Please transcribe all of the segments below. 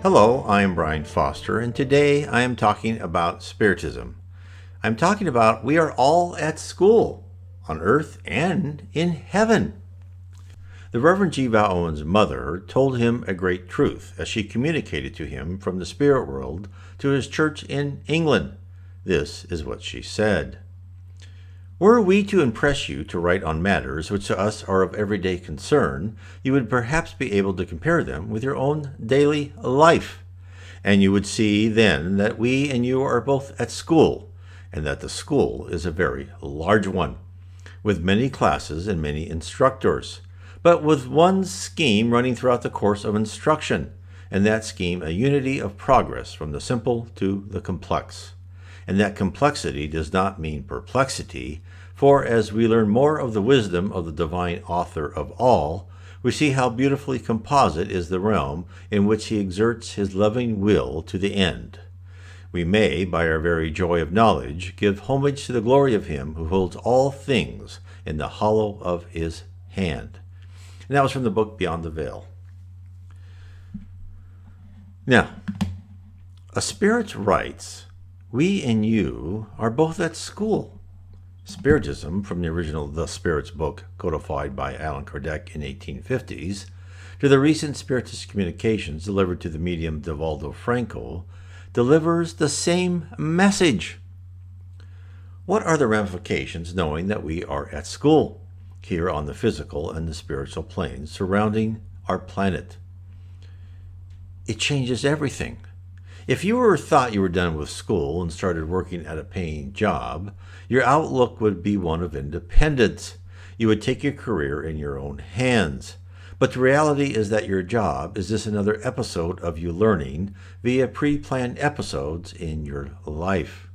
Hello, I am Brian Foster, and today I am talking about Spiritism. I'm talking about we are all at school, on earth and in heaven. The Reverend G. Vale Owen's mother told him a great truth as she communicated to him from the spirit world to his church in England. This is what she said. Were we to impress you to write on matters which to us are of everyday concern, you would perhaps be able to compare them with your own daily life. And you would see then that we and you are both at school, and that the school is a very large one, with many classes and many instructors, but with one scheme running throughout the course of instruction, and that scheme a unity of progress from the simple to the complex. And that complexity does not mean perplexity, for as we learn more of the wisdom of the divine author of all, we see how beautifully composite is the realm in which he exerts his loving will to the end. We may, by our very joy of knowledge, give homage to the glory of him who holds all things in the hollow of his hand. And that was from the book Beyond the Veil. Now, a spirit writes, we and you are both at school. Spiritism, from the original The Spirit's book, codified by Allan Kardec in 1850s, to the recent Spiritist communications delivered to the medium Divaldo Franco, delivers the same message. What are the ramifications knowing that we are at school, here on the physical and the spiritual planes surrounding our planet? It changes everything. If you thought you were done with school and started working at a paying job, your outlook would be one of independence. You would take your career in your own hands. But the reality is that your job is just another episode of you learning via pre-planned episodes in your life.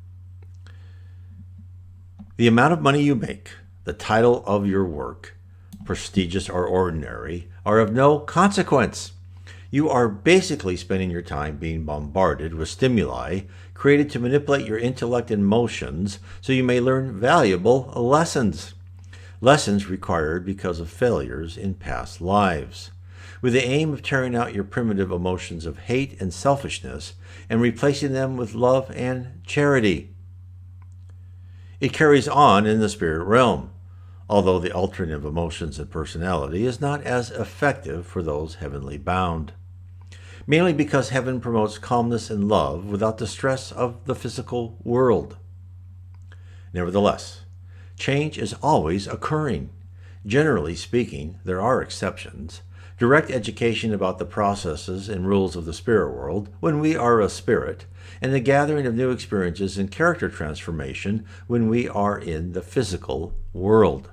The amount of money you make, the title of your work, prestigious or ordinary, are of no consequence. You are basically spending your time being bombarded with stimuli created to manipulate your intellect and emotions so you may learn valuable lessons. Lessons required because of failures in past lives, with the aim of tearing out your primitive emotions of hate and selfishness and replacing them with love and charity. It carries on in the spirit realm, although the altering of emotions and personality is not as effective for those heavenly bound, mainly because heaven promotes calmness and love without the stress of the physical world. Nevertheless, change is always occurring. Generally speaking, there are exceptions. Direct education about the processes and rules of the spirit world when we are a spirit, and the gathering of new experiences and character transformation when we are in the physical world.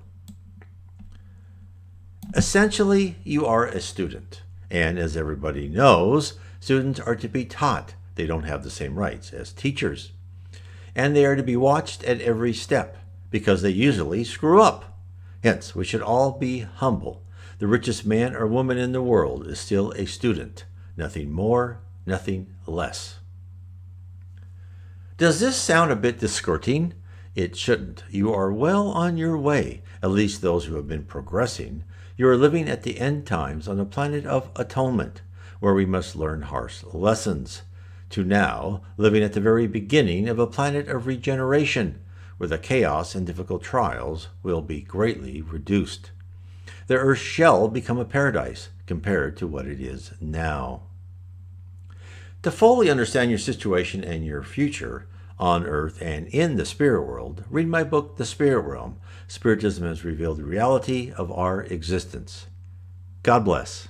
Essentially, you are a student, and as everybody knows, students are to be taught. They don't have the same rights as teachers. And they are to be watched at every step, because they usually screw up. Hence, we should all be humble. The richest man or woman in the world is still a student. Nothing more, nothing less. Does this sound a bit discouraging? It shouldn't. You are well on your way, at least those who have been progressing. You are living at the end times on a planet of atonement, where we must learn harsh lessons, to now living at the very beginning of a planet of regeneration, where the chaos and difficult trials will be greatly reduced. The earth shall become a paradise compared to what it is now. To fully understand your situation and your future on earth and in the spirit world, read my book, The Spirit Realm. Spiritism has revealed the reality of our existence. God bless.